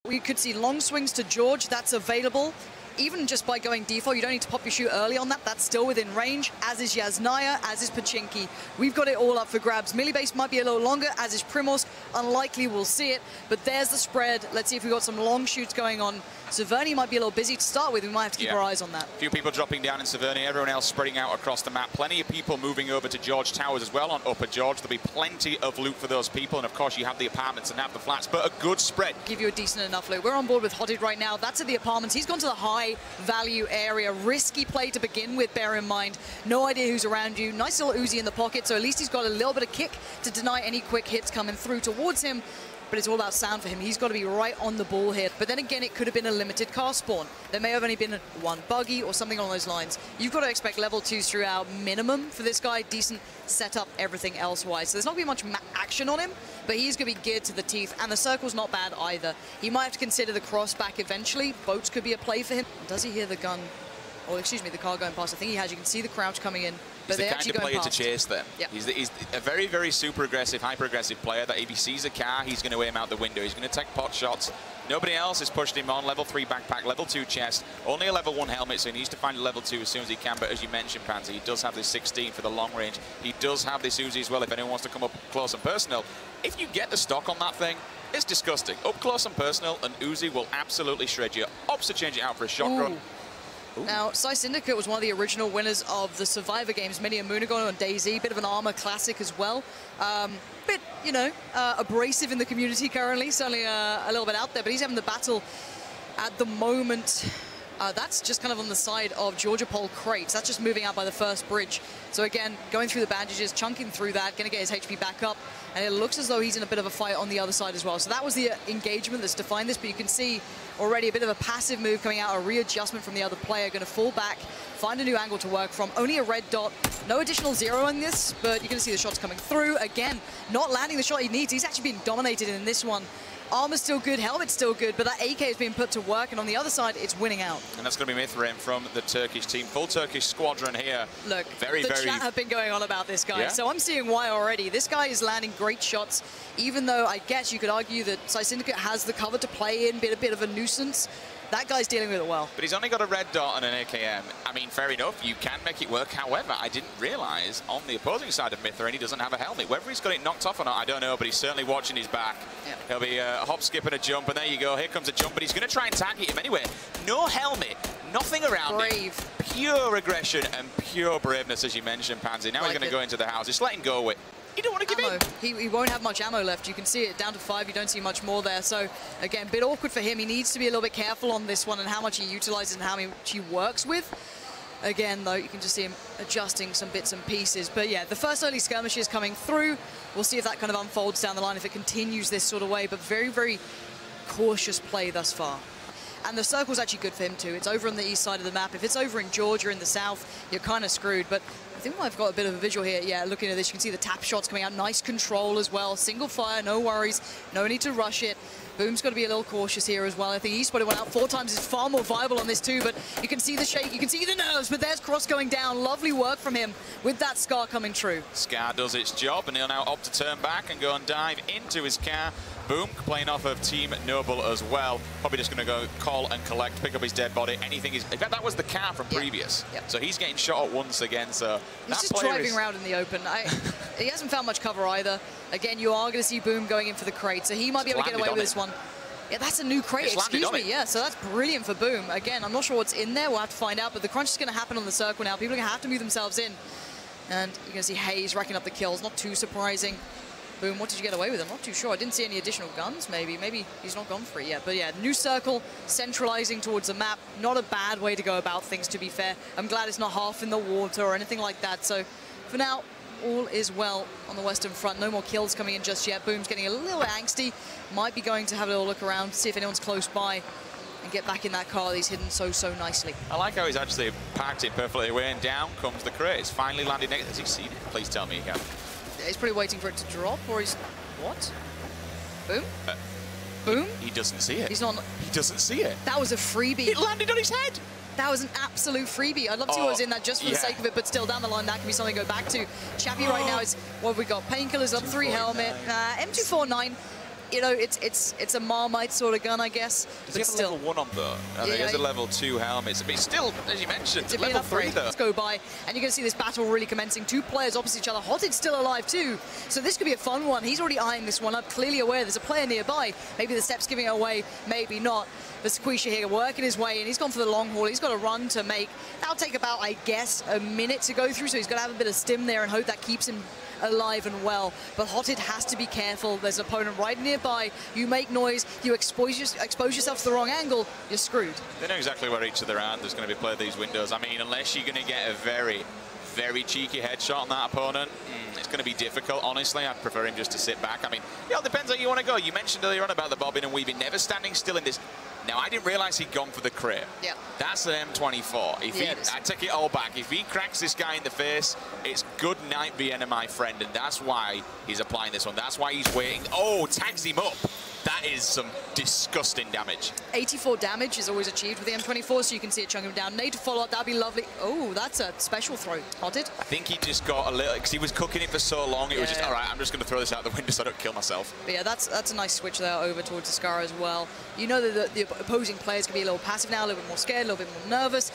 We could see long swings to George, that's available. Even just by going default, you don't need to pop your shoot early on that. That's still within range, as is Yasnaya, as is Pachinki. We've got it all up for grabs. Melee base might be a little longer, as is Primorsk. Unlikely we'll see it, but there's the spread. Let's see if we've got some long shoots going on. Severny might be a little busy to start with. We might have to keep our eyes on that. A few people dropping down in Severny, everyone else spreading out across the map. Plenty of people moving over to George Towers as well on Upper George. There'll be plenty of loot for those people, and of course you have the apartments and have the flats, but a good spread. Give you a decent enough loot. We're on board with Hotted right now. That's at the apartments. He's gone to the high value area. Risky play to begin with, bear in mind. No idea who's around you. Nice little Uzi in the pocket, so at least he's got a little bit of kick to deny any quick hits coming through towards him. But it's all about sound for him. He's got to be right on the ball here. But then again, it could have been a limited car spawn. There may have only been one buggy or something along those lines. You've got to expect level 2s throughout minimum for this guy. Decent setup, everything else-wise. So there's not going to be much action on him, but he's going to be geared to the teeth. And the circle's not bad either. He might have to consider the cross back eventually. Boats could be a play for him. Does he hear the gun? Or excuse me, the car going past. I think he has. You can see the crouch coming in. But He's the kind of player to chase them. Yeah. He's a very, very super aggressive, hyper-aggressive player that if he sees a car, he's going to aim out the window. He's going to take pot shots. Nobody else has pushed him on. Level 3 backpack, level 2 chest, only a level 1 helmet, so he needs to find a level 2 as soon as he can. But as you mentioned, Pansy, he does have this 16 for the long range. He does have this Uzi as well if anyone wants to come up close and personal. If you get the stock on that thing, it's disgusting. Up close and personal, and Uzi will absolutely shred you. Opts to change it out for a shotgun. Ooh. Now, Psy Syndicate was one of the original winners of the Survivor games, many a moon ago on DayZ, bit of an armor classic as well. Bit, you know, abrasive in the community currently, certainly a little bit out there, but he's having the battle at the moment. That's just kind of on the side of Georgia Pole crates. That's just moving out by the first bridge. So again, going through the bandages, chunking through that, going to get his HP back up. And it looks as though he's in a bit of a fight on the other side as well. So that was the engagement that's defined this, but you can see already a bit of a passive move coming out, a readjustment from the other player, going to fall back, find a new angle to work from. Only a red dot, no additional zero on this, but you're going to see the shots coming through. Again, not landing the shot he needs. He's actually being dominated in this one. Armor's still good, helmet's still good, but that AK is being put to work, and on the other side, it's winning out. And that's going to be Mithraim from the Turkish team. Full Turkish squadron here. Look, the chat have been going on about this guy, so I'm seeing why already. This guy is landing great shots, even though I guess you could argue that Psy Syndicate has the cover to play in, a bit of a nuisance. That guy's dealing with it well. But he's only got a red dot and an AKM. I mean, fair enough, you can make it work. However, I didn't realize on the opposing side of Mithraim, he doesn't have a helmet. Whether he's got it knocked off or not, I don't know, but he's certainly watching his back. Yeah. He'll be a hop, skip, and a jump, and there you go. Here comes a jump, but he's going to try and target him anyway. No helmet, nothing around him. Pure aggression and pure braveness, as you mentioned, Pansy. Now he's going to go into the house. Just let him go with. You don't want to give in. He won't have much ammo left. You can see it down to 5. You don't see much more there. So, again, a bit awkward for him. He needs to be a little bit careful on this one and how much he utilizes and how much he works with. Again, though, you can just see him adjusting some bits and pieces. But, yeah, the first early skirmishes coming through. We'll see if that kind of unfolds down the line, if it continues this sort of way. But very, very cautious play thus far. And the circle's actually good for him, too. It's over on the east side of the map. If it's over in Georgia in the south, you're kind of screwed. But I think I've got a bit of a visual here. Yeah, looking at this, you can see the tap shots coming out. Nice control as well. Single fire, no worries. No need to rush it. Boom's got to be a little cautious here as well. I think he spotted one out 4 times. It's far more viable on this too, but you can see the shake, you can see the nerves, but there's Cross going down. Lovely work from him with that Scar coming true. Scar does its job, and he'll now opt to turn back and go and dive into his car. Boom, playing off of Team Noble as well. Probably just going to go call and collect, pick up his dead body. Anything is. In fact, that was the car from previous. Yep. So he's getting shot at once again. So he's just driving around in the open. He hasn't found much cover either. Again, you are going to see Boom going in for the crate, so he might be able to get away with this one. Yeah, that's a new crate, excuse me. Yeah, so that's brilliant for Boom. Again, I'm not sure what's in there. We'll have to find out, but the crunch is going to happen on the circle now. People are going to have to move themselves in. And you're going to see Hayes racking up the kills. Not too surprising. Boom, what did you get away with? I'm not too sure. I didn't see any additional guns, maybe. Maybe he's not gone for it yet. But yeah, new circle, centralizing towards the map. Not a bad way to go about things, to be fair. I'm glad it's not half in the water or anything like that. So for now, all is well on the Western Front. No more kills coming in just yet. Boom's getting a little angsty. Might be going to have a little look around, see if anyone's close by, and get back in that car that he's hidden so nicely. I like how he's actually parked it perfectly away, and down comes the crate. It's finally landed next. Has he seen it? Please tell me again. Yeah, he's probably waiting for it to drop, or he's... What? Boom? Boom? He doesn't see it. He's not... He doesn't see it. That was a freebie. It landed on his head. That was an absolute freebie. I'd love to see what was in that just for the sake of it, but still down the line, that can be something to go back to. Chappie right now is, what have we got? Painkillers up, 3 helmet, M249. you know, it's a Marmite sort of gun, I guess. Does he have a level 1 on though? And he has a level 2 helmet. But still, as you mentioned, it's level 3 though. Let's go by, and you're going to see this battle really commencing. Two players opposite each other. Hotid's still alive too, so this could be a fun one. He's already eyeing this one up, clearly aware there's a player nearby. Maybe the step's giving it away, maybe not. But Squisha here working his way in. He's gone for the long haul. He's got a run to make. That'll take about, I guess, a minute to go through, so he's got to have a bit of stim there and hope that keeps him alive and well. But Hotid has to be careful. There's an opponent right nearby. You make noise, you expose yourself to the wrong angle, you're screwed. They know exactly where each of their hand is going to be played these windows. I mean, unless you're going to get a very, very cheeky headshot on that opponent, it's going to be difficult, honestly. I'd prefer him just to sit back. I mean, it all depends how you want to go. You mentioned earlier on about the bobbing and weaving, never standing still in this. Now, I didn't realize he'd gone for the crate. Yeah. That's an M24. I take it all back. If he cracks this guy in the face, it's good night, Vienna, my friend, and that's why he's applying this one. That's why he's waiting. Oh, tags him up. That is some disgusting damage. 84 damage is always achieved with the M24, so you can see it chunk him down. Need to follow up, that'd be lovely. Oh, that's a special throw. Hotid. I think he just got a little, because he was cooking it for so long, it was just, all right, I'm just going to throw this out the window so I don't kill myself. But yeah, that's a nice switch there over towards Ascara as well. You know that the opposing players can be a little passive now, a little bit more scared, a little bit more nervous.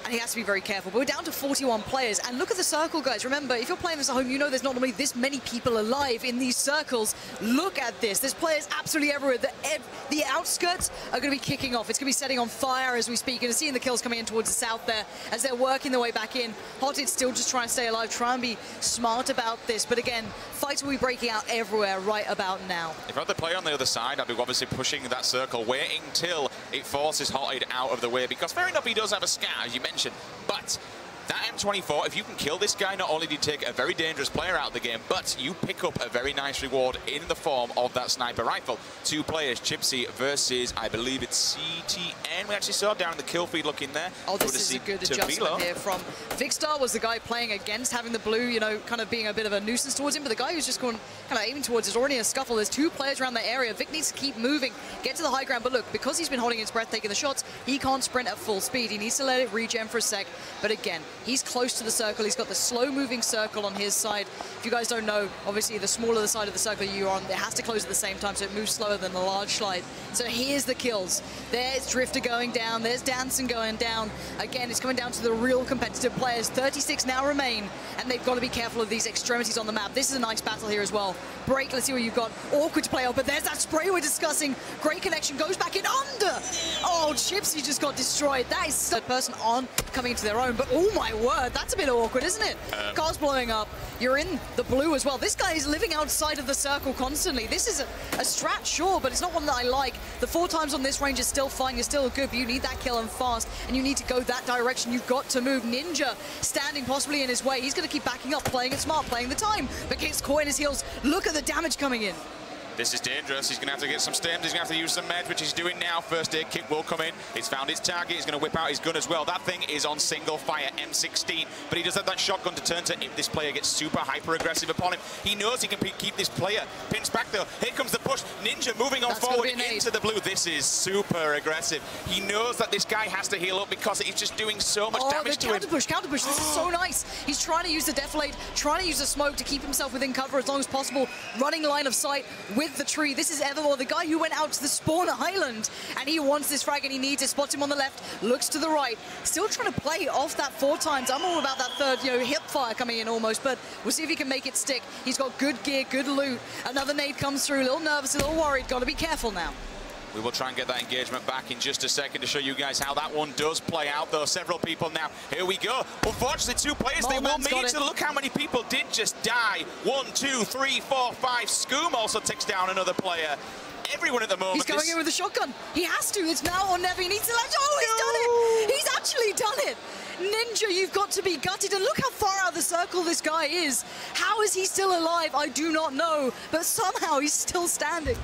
And he has to be very careful. But we're down to 41 players. And look at the circle, guys. Remember, if you're playing this at home, you know there's not normally this many people alive in these circles. Look at this. There's players absolutely everywhere. The outskirts are going to be kicking off. It's going to be setting on fire as we speak. And seeing the kills coming in towards the south there as they're working their way back in. Hotid's still just trying to stay alive, try and be smart about this. But again, fights will be breaking out everywhere right about now. If I had the player on the other side, I'd be obviously pushing that circle, waiting till it forces Hotid out of the way. Because fair enough, he does have a scar, as you mentioned. But that M24, if you can kill this guy, not only do you take a very dangerous player out of the game, but you pick up a very nice reward in the form of that sniper rifle. Two players, Chipsy versus, I believe it's CTN. We actually saw down the kill feed looking there. Oh, this is a good adjustment here from Vicstar. Was the guy playing against having the blue, you know, kind of being a bit of a nuisance towards him, but the guy who's just going kind of aiming towards is already in a scuffle. There's two players around the area. Vic needs to keep moving, get to the high ground, but look, because he's been holding his breath, taking the shots, he can't sprint at full speed. He needs to let it regen for a sec, but again, he's close to the circle. He's got the slow-moving circle on his side. If you guys don't know, obviously the smaller the side of the circle you're on, it has to close at the same time, so it moves slower than the large slide. So here's the kills. There's Drifter going down. There's Danson going down. Again, it's coming down to the real competitive players. 36 now remain, and they've got to be careful of these extremities on the map. This is a nice battle here as well. BreaK, let's see what you've got. Awkward to play out, but there's that spray we're discussing. Great connection, goes back in under. Oh, Chipsy just got destroyed. That is third person on coming into their own, but oh my word, that's a bit awkward, isn't it? Car's blowing up. You're in the blue as well. This guy is living outside of the circle constantly. This is a strat, sure, but it's not one that I like. The 4 times on this range is still fine. You're still good, but you need that kill and fast, and you need to go that direction. You've got to move. Ninja standing possibly in his way. He's going to keep backing up, playing it smart, playing the time, but gets caught in his heels. Look at the damage coming in. This is dangerous. He's going to have to get some stems. He's going to have to use some meds, which he's doing now. First aid kit will come in. It's found its target. He's going to whip out his gun as well. That thing is on single fire, M16. But he does have that shotgun to turn to if this player gets super hyper-aggressive upon him. He knows he can keep this player pinched back, though. Here comes the push. Ninja moving on forward into the blue. This is super aggressive. He knows that this guy has to heal up because he's just doing so much damage to him. Counter push. This is so nice. He's trying to use the deflate, trying to use the smoke to keep himself within cover as long as possible. Running line of sight with the tree. This is Evermore, the guy who went out to the spawner island, and he wants this frag and he needs it. Spots him on the left, looks to the right. Still trying to play off that 4 times. I'm all about that third, you know, hip fire coming in almost, but we'll see if he can make it stick. He's got good gear, good loot. Another nade comes through, a little nervous, a little worried. Got to be careful now. We will try and get that engagement back in just a second to show you guys how that one does play out, though. Several people now. Here we go. Unfortunately, 2 players. They will meet each other. Look how many people did just die. 1, 2, 3, 4, 5. Scoom also takes down another player. Everyone at the moment. He's going in with a shotgun. He has to. It's now or never. He needs to let. Oh, he's done it. He's actually done it. Ninja, you've got to be gutted. And look how far out of the circle this guy is. How is he still alive? I do not know. But somehow he's still standing.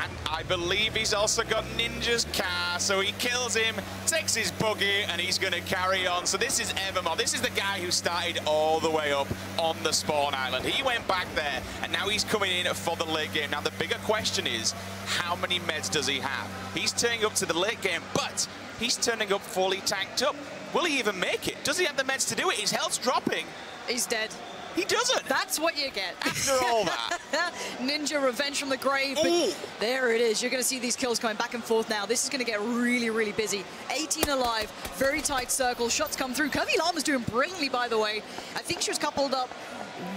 And I believe he's also got Ninja's car, so he kills him, takes his buggy, and he's going to carry on. So this is Evermore. This is the guy who started all the way up on the spawn island. He went back there, and now he's coming in for the late game. Now, the bigger question is, how many meds does he have? He's turning up to the late game, but he's turning up fully tanked up. Will he even make it? Does he have the meds to do it? His health's dropping. He's dead. He doesn't. That's what you get. After all that. Ninja revenge from the grave. But there it is. You're going to see these kills going back and forth now. This is going to get really, really busy. 18 alive. Very tight circle. Shots come through. Curvy Llama's doing brilliantly, by the way. I think she was coupled up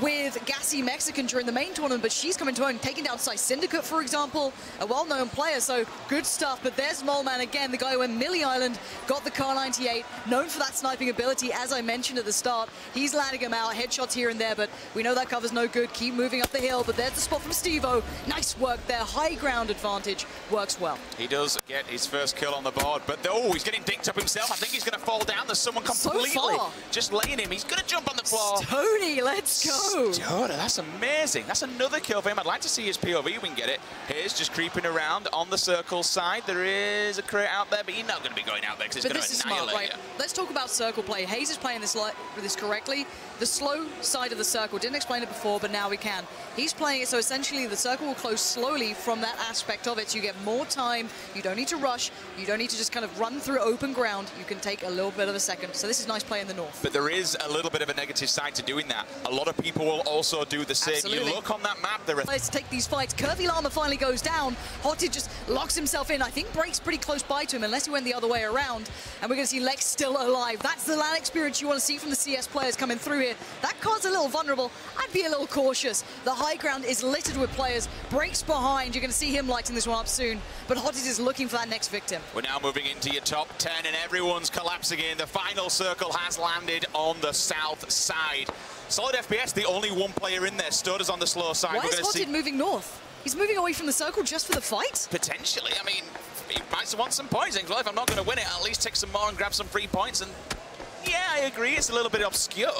with Gassy Mexican during the main tournament, but she's coming to own, taking down Sai Syndicate, for example, a well-known player, so good stuff. But there's Moleman again, the guy who went Millie Island, got the Car 98, known for that sniping ability, as I mentioned at the start. He's landing him out, headshots here and there, but we know that cover's no good. Keep moving up the hill, but there's the spot from Steve-O. Nice work there, high ground advantage, works well. He does get his first kill on the board, but oh, he's getting dinked up himself. I think he's going to fall down. There's someone completely just laying him. He's going to jump on the floor. Tony, let's go. Stoda, that's amazing. That's another kill for him. I'd like to see his POV. We can get it. Here's just creeping around on the circle side. There is a crate out there, but you're not going to be going out there because it's going to annihilate you. Let's talk about circle play. Hayes is playing this correctly. The slow side of the circle. Didn't explain it before, but now we can. He's playing it so essentially the circle will close slowly from that aspect of it. So you get more time. You don't need to rush. You don't need to just kind of run through open ground. You can take a little bit of a second. So this is nice play in the north. But there is a little bit of a negative side to doing that. A lot of people will also do the same. Absolutely. You look on that map, there are... Let's take these fights. Curvy Llama finally goes down. Hotted just locks himself in. I think BreaK's pretty close by to him, unless he went the other way around. And we're going to see Lex still alive. That's the LAN experience you want to see from the CS players coming through here. That card's a little vulnerable. I'd be a little cautious. The high ground is littered with players. BreaK's behind. You're going to see him lighting this one up soon. But Hotted is looking for that next victim. We're now moving into your top 10, and everyone's collapsing in. The final circle has landed on the south side. Solid FPS, the only one player in there. Stoda's on the slow side. Why is Hotted moving north? He's moving away from the circle just for the fight? Potentially. I mean, he might want some points. Well, if I'm not going to win it, I'll at least take some more and grab some free points. And yeah, I agree. It's a little bit obscure.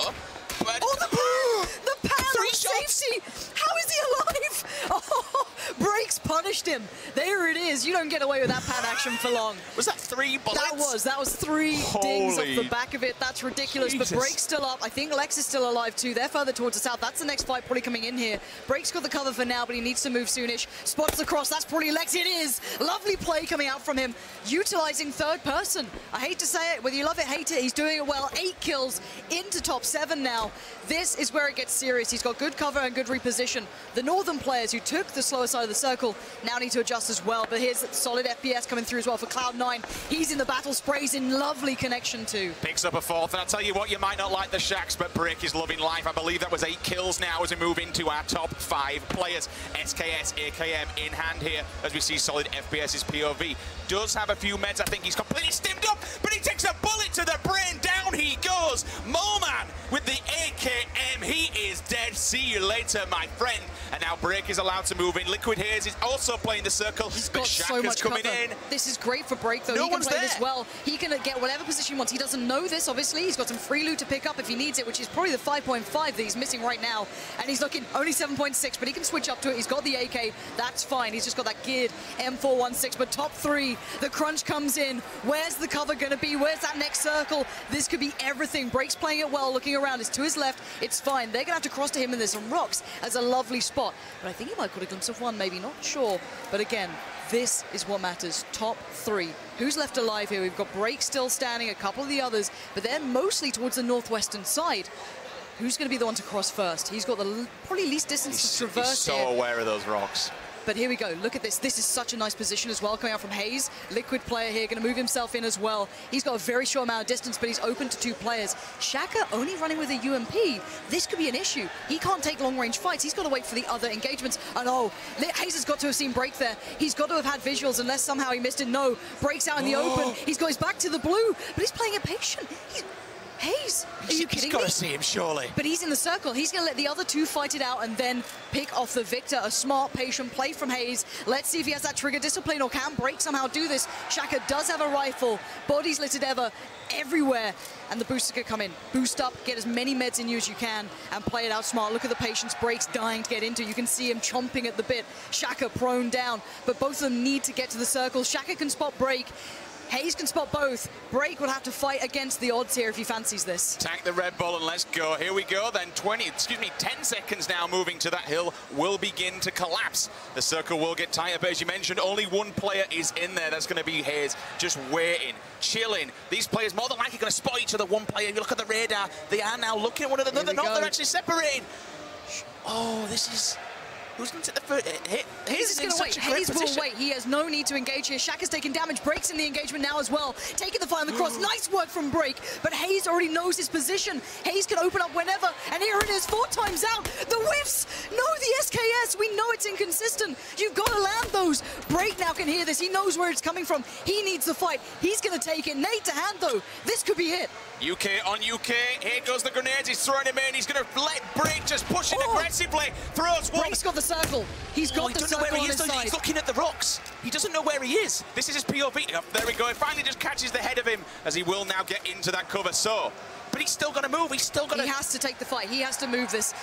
But oh, the pan Three of shots. safety! How is he alive? Oh, BreaK's punished him. There it is. You don't get away with that pan action for long. Was that 3 bullets? That was 3 dings off the back of it. That's ridiculous. Jesus. But BreaK's still up. I think Lex is still alive too. They're further towards the south. That's the next fight probably coming in here. BreaK's got the cover for now, but he needs to move soonish. Spots the cross. That's probably Lex. It is. Lovely play coming out from him, utilizing third person. I hate to say it, whether you love it, hate it, he's doing it well. 8 kills into top 7 now. This is where it gets serious. He's got good cover and good reposition. The northern players who took the slower side of the circle now need to adjust as well. But here's solid FPS coming through as well for Cloud9. He's in the battle, sprays in lovely connection too. Picks up a 4th, and I'll tell you what, you might not like the Shacks, but BreaK is loving life. I believe that was 8 kills now as we move into our top 5 players. SKS, AKM in hand here as we see solid FPS's POV. Does have a few meds. I think he's completely stimmed up, but he takes a bullet to the brain. Down he goes. Moleman with the AKM. He is dead. See you later, my friend. And now BreaK is allowed to move in. Liquid Haze is also playing the circle. He's got so much coming cover. in. This is great for BreaK, though. He can play this well. He can get whatever position he wants. He doesn't know this, obviously. He's got some free loot to pick up if he needs it, which is probably the 5.5 that he's missing right now. And he's looking only 7.6, but he can switch up to it. He's got the AK. That's fine. He's just got that geared M416. But top 3, the crunch comes in. Where's the cover going to be? Where's that next circle? This could be everything. BreaK's playing it well, looking around. It's to his left. It's fine. They're going to have to cross to him, and there's some rocks as a lovely spot. But I think he might got a glimpse of one, maybe, not sure. But again, this is what matters. Top 3. Who's left alive here? We've got BreaK still standing, a couple of the others, but they're mostly towards the northwestern side. Who's going to be the one to cross first? He's got the probably least distance to traverse. He's so aware of those rocks. But here we go. Look at this. This is such a nice position as well, coming out from Hayes. Liquid player here, going to move himself in as well. He's got a very short amount of distance, but he's open to 2 players. Shaka only running with a UMP. This could be an issue. He can't take long-range fights. He's got to wait for the other engagements. And oh, Hayes has got to have seen BreaK there. He's got to have had visuals, unless somehow he missed it. No, BreaK's out in the open. He's got his back to the blue, but he's playing it patient. Hayes, are you kidding me? He's got to see him, surely. But he's in the circle. He's going to let the other 2 fight it out and then pick off the victor. A smart, patient play from Hayes. Let's see if he has that trigger discipline or can BreaK somehow do this. Shaka does have a rifle. Bodies littered everywhere. And the booster could come in. Boost up, get as many meds in you as you can, and play it out smart. Look at the patience BreaK's dying to get into. You can see him chomping at the bit. Shaka prone down. But both of them need to get to the circle. Shaka can spot BreaK. Hayes can spot both. BreaK will have to fight against the odds here if he fancies this. Tank the Red Bull and let's go. Here we go then. 10 seconds now moving to that hill will begin to collapse. The circle will get tighter, but as you mentioned, only one player is in there. That's going to be Hayes, just waiting, chilling. These players more than likely going to spot each other. One player, you look at the radar, they are now looking at one another. They're not, they're actually separating. Oh, this is... Who's going to take the first hit? Hayes is going to wait. Hayes will wait. He has no need to engage here. Shaq is taking damage. BreaK's in the engagement now as well. Taking the fight on the cross. Nice work from BreaK. But Hayes already knows his position. Hayes can open up whenever. And here it is, 4 times out. The whiffs. No, the SKS. We know it's inconsistent. You've got to land those. BreaK now can hear this. He knows where it's coming from. He needs the fight. He's going to take it. Nade to hand, though. This could be it. UK on UK. Here goes the grenades. He's throwing him in. He's going to let BreaK just push it aggressively. Throws one. BreaK's got the circle. He's got the circle on his side. He's looking at the rocks. He doesn't know where he is. This is his POV. Oh, there we go. It finally just catches the head of him as he will now get into that cover. So, but he's still going to move. He's still going to... He has to take the fight. He has to move this.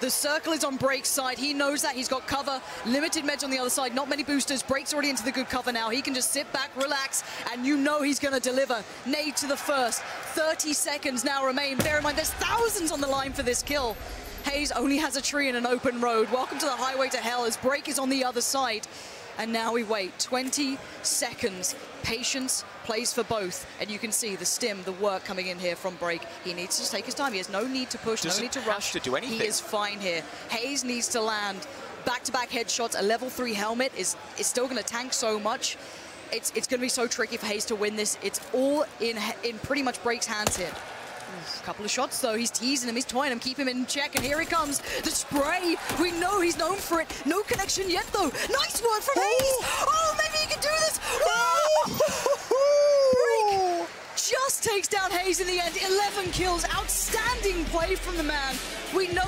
The circle is on BreaK's side. He knows that. He's got cover. Limited meds on the other side. Not many boosters. BreaK's already into the good cover now. He can just sit back, relax, and you know he's going to deliver. Nade to the first. 30 seconds now remain. Bear in mind, there's thousands on the line for this kill. Hayes only has a tree and an open road. Welcome to the highway to hell as BreaK is on the other side. And now we wait 20 seconds. Patience plays for both. And you can see the stim, the work coming in here from BreaK. He needs to take his time. He has no need to push, no need to rush. To do anything. He is fine here. Hayes needs to land back-to-back headshots. A level 3 helmet is still going to tank so much. It's going to be so tricky for Hayes to win this. It's all in pretty much BreaK's hands here. A couple of shots, though. He's teasing him. He's toying him. Keep him in check. And here he comes. The spray. We know he's known for it. No connection yet, though. Nice work from Hayes. Oh, maybe he can do this. BreaK just takes down Hayes in the end. 11 kills. Outstanding play from the man. We know